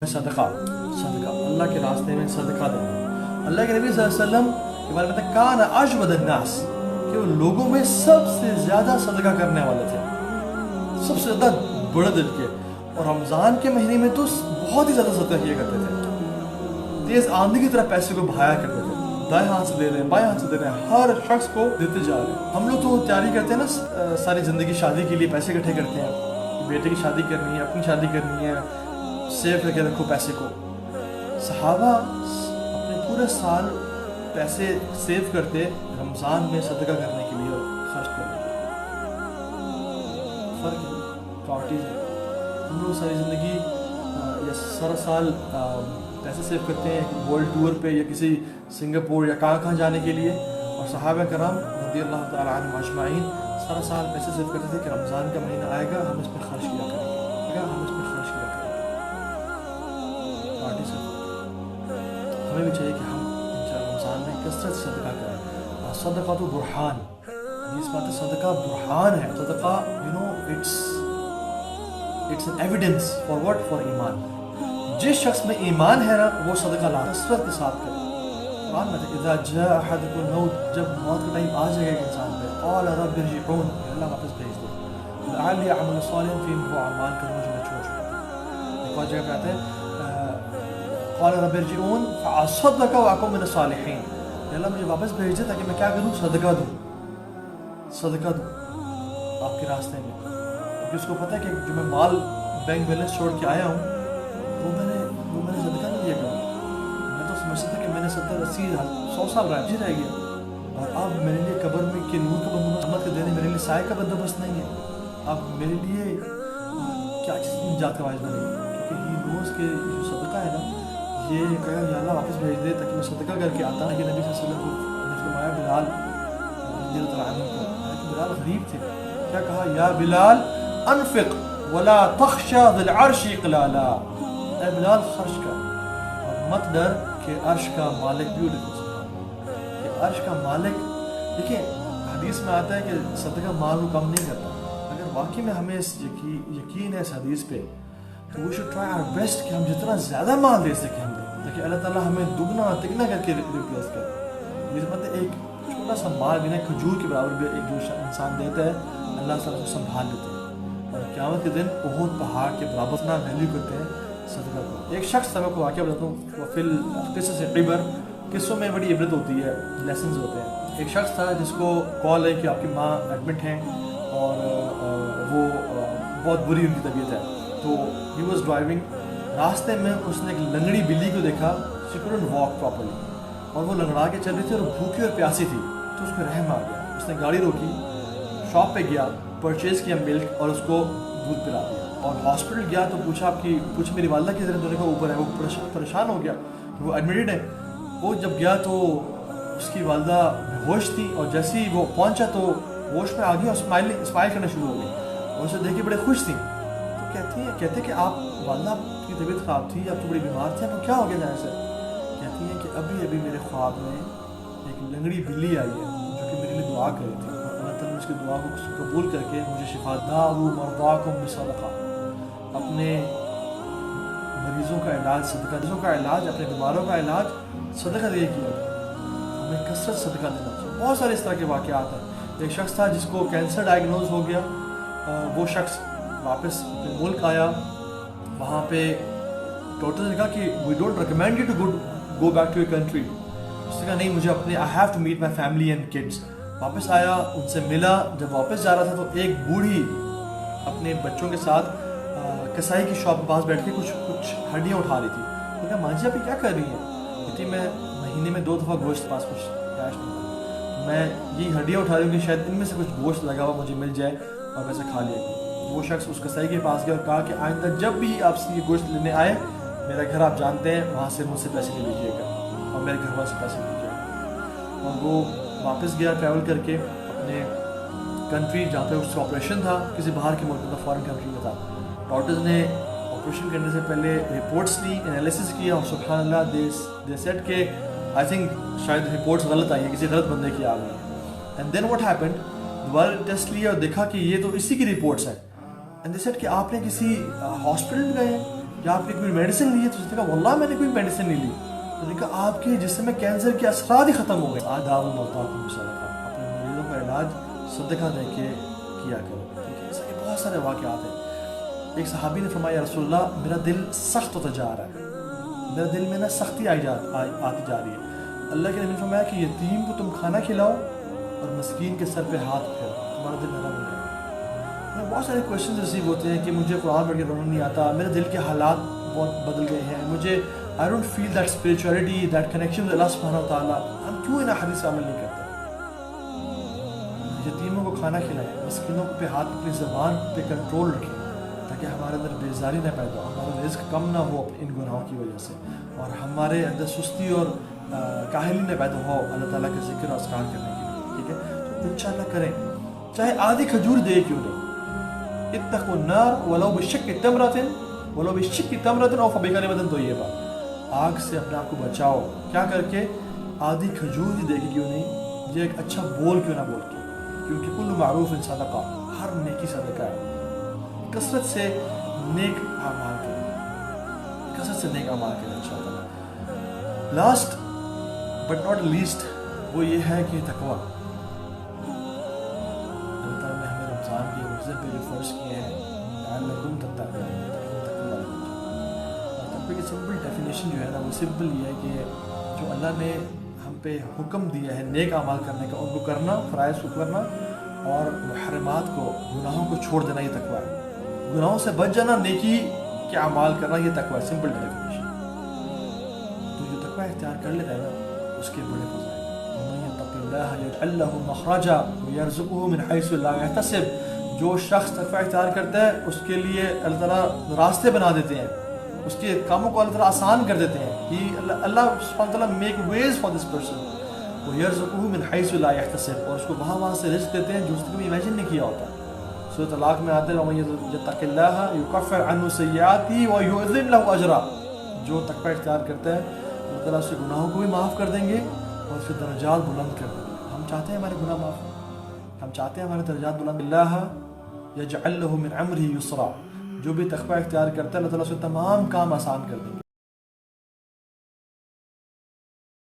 صدقہ اللہ کے راستے میں صدقہ دینا. اللہ کے نبی صلی اللہ علیہ وسلم کے بارے میں کان اجود الناس کہ وہ لوگوں میں سب سے زیادہ صدقہ کرنے والے تھے, سب سے زیادہ بڑے دل کے, اور رمضان کے مہینے میں تو بہت ہی زیادہ صدقہ کیا کرتے تھے, تیز آندھی کی طرح پیسے کو بہایا کرتے تھے, دائیں ہاتھ سے دے رہے ہیں بائیں ہاتھ سے دے رہے ہیں, ہر شخص کو دیتے جا رہے ہیں. ہم لوگ تو تیاری کرتے ہیں نا ساری زندگی شادی کے لیے, پیسے اکٹھے کرتے ہیں, بیٹے کی شادی کرنی ہے, اپنی شادی کرنی ہے, سیو کر کے رکھو پیسے کو. صحابہ اپنے پورے سال پیسے سیو کرتے رمضان میں صدقہ کرنے کے لیے اور خرچ کرنے کے لیے. فرق ہے, پراورٹیز ہے. ہم لوگ ساری زندگی یا سارا سال پیسے سیو کرتے ہیں ورلڈ ٹور پہ یا کسی سنگاپور یا کہاں جانے کے لیے, اور صحابہ کرام رضی اللہ تعالیٰ عنہم اجمعین سارا سال پیسے سیو کرتے تھے کہ رمضان کا مہینہ آئے گا, ہم اس پہ خرچ کیا کریں گے, ہم اس پہ خرچ کیا کریں گے. ہمیں بھی چاہیے کہ ہم رمضان میں کثرت صدقہ کریں. صدقہ تو برہان, اس بات ہے صدقہ برہان ہے. صدقہ it's an evidence for what? For ایمان. جس شخص میں ایمان ہے نا وہ صدقہ لا کثرت کے ساتھ کرے. قرآن میں اذا جاء احدکم الموت, جب موت کا ٹائم آ جائے گا انسان پہ, قال رب ارجعون, اللہ واپس بھیج دے, لعلی اعمل صالحا فیما, وہ اعمال کروں جو میں چھوڑ چکا ہوں. ایک اور جگہ پہ آتا ہے قال رب ارجعون فاصدق واکن من الصالحین, اللہ مجھے واپس بھیج دے تاکہ میں کیا کروں, صدقہ دوں آپ کے راستے میں. کیونکہ اس کو پتہ ہے کہ جو میں مال بینک بیلنس چھوڑ کے آیا ہوں وہ میں نے صدقہ نہیں دیا کروں. میں تو سمجھتا تھا کہ میں نے 70-80-100 سال راضی رہ گیا, اور اب میرے لیے قبر میں کہ نور کا بندوبست, رحمت کے دینے میرے لیے سائے کا بندوبست نہیں ہے. اب میرے لیے کیا چیز نجات کا باعث بنے گی, کیونکہ یہ روز کے جو صدقہ ہے نا, یہ کہا یا اللہ واپس بھیج دے تاکہ میں صدقہ کر کے آتا. کہ نبی صلی اللہ علیہ وسلم کو فرمایا بلال رضی اللہ عنہ کو, بلال غریب تھے, کیا کہا, یا بلال انفق ولا تخشى ذی العرش اقلالا, اے بلال خرچ کر اور مت ڈر کہ عرش کا مالک بھی کہ عرش کا مالک. دیکھیں حدیث میں آتا ہے کہ صدقہ مال کو کم نہیں کرتا. اگر واقعی میں ہمیں یقین ہے اس حدیث پہ, تو we should try our best کہ ہم جتنا زیادہ مال دے سکیں ہم دیں, تاکہ اللہ تعالیٰ ہمیں دگنا تگنا کر کے ریپلیس کرے. یہ مطلب ایک چھوٹا سا مال بھی نا, کھجور کے برابر بھی ایک جو انسان دیتا ہے اللہ تعالیٰ کو سنبھال لیتے ہیں, اور قیامت کے دن احد پہاڑ کے برابر اتنا ویلیو کرتے ہیں صدقہ کو. ایک شخص تھا, میں کو واقعہ بتاتا ہوں, وہ فی القصص عبر, قصوں میں بڑی عبرت ہوتی ہے, لیسنز ہوتے ہیں. ایک شخص تھا جس کو کال ہے کہ آپ کی ماں ایڈمٹ ہیں اور وہ بہت بری ان کی طبیعت ہے. تو ہی واز ڈرائیونگ, راستے میں اس نے ایک لنگڑی بلی کو دیکھا, شی couldn't walk properly, اور وہ لنگڑا کے چل رہی تھی اور بھوکی اور پیاسی تھی. تو اس کو رحم آ گیا, اس نے گاڑی روکی, شاپ پہ گیا, پرچیز کیا ملک اور اس کو دودھ پلا دیا, اور ہاسپٹل گیا تو پوچھا میری والدہ کی طرح دونوں کا اوپر ہے. وہ پریشان ہو گیا کہ وہ ایڈمٹڈ ہے. وہ جب گیا تو اس کی والدہ ہوش تھی, اور جیسے ہی وہ پہنچا تو ہوش میں آ گئی اور اسمائل کرنا شروع ہو گئی, اور اسے دیکھ کے بڑے خوش تھیں. تو کہتے کہ آپ والدہ کی طبیعت خراب تھی, آپ تو بڑی بیمار تھے, آپ کو کیا ہو گیا جانے سے؟ کہتی ہیں کہ ابھی میرے خواب میں ایک لنگڑی بلی آئی ہے جو کہ میرے لیے دعا کر رہی تھی, اور اللہ تعالیٰ نے اس کی دعا کو قبول کر کے مجھے شفا. داؤ مرضاکم بصدقہ, اپنے مریضوں کا علاج صدقہ, مریضوں کا علاج, اپنے بیماروں کا علاج صدقہ دے کیا. ہمیں کثرت صدقہ دینا چاہیے. بہت سارے اس طرح کے واقعات ہیں. ایک شخص تھا جس کو کینسر ڈائگنوز ہو گیا, وہ شخص واپس اپنے ملک آیا. وہاں پہ ڈاکٹر نے کہا کہ we don't recommend you to go back to your country. اس نے کہا نہیں, مجھے اپنے I have to meet my family and kids. واپس آیا, ان سے ملا. جب واپس جا رہا تھا تو ایک بوڑھی اپنے بچوں کے ساتھ کسائی کی شاپ کے پاس بیٹھ کے کچھ ہڈیاں اٹھا رہی تھی. تو کہا ماں جی آپ کیا کر رہی ہیں؟ کہتی میں مہینے میں 2 دفعہ گوشت پاس کچھ کیش نہیں, میں یہ ہڈیاں اٹھا رہی ہوں کہ شاید ان میں سے کچھ گوشت لگا ہوا مجھے مل جائے اور ویسے کھا لیا. وہ شخص اس کسائی کے پاس گیا اور کہا کہ آئندہ جب بھی آپ سے یہ گوشت لینے آئے, میرا گھر آپ جانتے ہیں, وہاں سے مجھ سے پیسے لے لیجیے گا اور میرے گھر والوں سے پیسے لیجیے گا. اور وہ واپس گیا ٹریول کر کے اپنے کنٹری جہاں پہ اس کا آپریشن تھا, کسی باہر کے ملک میں, فارن کنٹری میں تھا. ڈاکٹرز نے آپریشن کرنے سے پہلے رپورٹس لی, انالیسس کیا, اور سبحان اللہ دے سیڈ کہ آئی تھنک شاید رپورٹس غلط آئی ہیں, کسی غلط بندے کی آ گئی. اینڈ دین واٹ ہیپنڈ, دوبارہ ٹیسٹ لیا اور دیکھا کہ یہ تو اسی کی رپورٹس ہیں. اینڈ دے سیڈ کہ آپ نے کسی ہاسپٹل میں گئے ہیں کہ آپ نے کوئی میڈیسن لی ہے؟ تو اس نے کہا واللہ میں نے کوئی میڈیسن نہیں لی. تو نے کہا آپ کے جسم میں کینسر کے اثرات ہی ختم ہو گئے. آداب الموتاکم بصدقہ، اپنے مریضوں کا علاج صدقہ دے کے کیا کرو. ٹھیک ہے، ایسے بہت سارے واقعات ہیں. ایک صحابی نے فرمایا یا رسول اللہ میرا دل سخت ہوتا جا رہا ہے، میرے دل میں نا سختی آتی جا رہی ہے. اللہ کے نبی نے فرمایا کہ یتیم کو تم کھانا کھلاؤ اور مسکین کے سر پہ ہاتھ پھیرو، تمہارا دل نرم ہو جائے گا. بہت سارے کویشچنز ریسیو ہوتے ہیں کہ مجھے قرآن پڑھ کے رونا نہیں آتا، میرے دل کے حالات بہت بدل گئے ہیں، مجھے I don't feel that spirituality, that connection with Allah سبحانہ وتعالیٰ. ہم کیوں ان حدیث عمل نہیں کرتے؟ یتیموں کو کھانا کھلائیں، مسکینوں پہ ہاتھ، اپنی زبان پہ کنٹرول رکھیں تاکہ ہمارے اندر بیزاری نہ پیدا ہو، ہمارا رزق کم نہ ہو ان گناہوں کی وجہ سے، اور ہمارے اندر سستی اور کاہلی نہ پیدا ہو اللہ تعالیٰ کے ذکر اور اذکار کرنے کے لیے. ٹھیک ہے، تو انشاءاللہ کریں، چاہے آدھی کھجور دے کیوں نہیں. اتقوا النار ولو بشق تمرۃ ولو بشق تمرۃ او فبکلمۃ طیبہ. آگ سے اپنے آپ کو بچاؤ، کیا کر کے؟ آدھی کھجور ہی دے کے کیوں نہیں، یہ ایک اچھا بول کیوں نہ بول کے، کیونکہ کل معروف صدقہ، ہر نیکی صدقہ ہے. کثرت سے نیک اعمال کریں، کثرت سے نیک اعمال کریں انشاءاللہ. لاسٹ بٹ ناٹ لیسٹ وہ یہ ہے کہ تقویٰ. اللہ تعالیٰ نے ہمیں رمضان کے روزے پہ جو فرض کیے ہیں لعلکم تتقون، اور تقوی کی سمپل ڈیفینیشن جو ہے نا وہ سمپل یہ ہے کہ جو اللہ نے ہم پہ حکم دیا ہے نیک اعمال کرنے کا ان کو کرنا، فرائض کو کرنا، اور محرمات کو، گناہوں کو چھوڑ دینا، یہ تقویٰ ہے. گناہوں سے بچ جانا، نیکی کے اعمال کرنا، یہ تقویٰ ہے، سمپل ڈیفینیشن. تو جو تقویٰ اختیار کر لیتا ہے نا اس کے بڑے فضائل. وَمَن يَتَّقِ اللَّهَ يَجْعَل لَّهُ مَخْرَجًا وَيَرْزُقْهُ مِنْ حَيْثُ لَا يَحْتَسِبُ. جو شخص تقویٰ اختیار کرتا ہے اس کے لیے اللہ تعالیٰ راستے بنا دیتے ہیں، اس کے کاموں کو اللہ تعالیٰ آسان کر دیتے ہیں. اللہ سبحانہ وتعالیٰ make ways for this person. وَيَرْزُقْهُ مِنْ حَيْثُ لَا يَحْتَسِبُ، اور اس کو وہاں سے رزق دیتے ہیں جو اس نے کبھی امیجن نہیں کیا ہوتا. سورۃ طلاق میں آتے ہیں وَمَن يَتَّقِ اللَّهَ يُكَفِّرْ عَنْهُ سَيِّئَاتِهِ وَيُعْظِمْ لَهُ أَجْرًا. جو تقویٰ اختیار کرتا ہے اللہ تعالیٰ اس کے گناہوں کو بھی معاف کر دیں گے اور اس کے درجات بلند کر دیں گے. ہم چاہتے ہیں ہمارے گناہ معاف ہوں، ہم چاہتے ہیں ہمارے درجات بلند. اللہ یجعل له من امره یسرا، جو بھی تقویٰ اختیار کرتا ہے اللہ تعالیٰ اس کے تمام کام آسان کر دیں گے.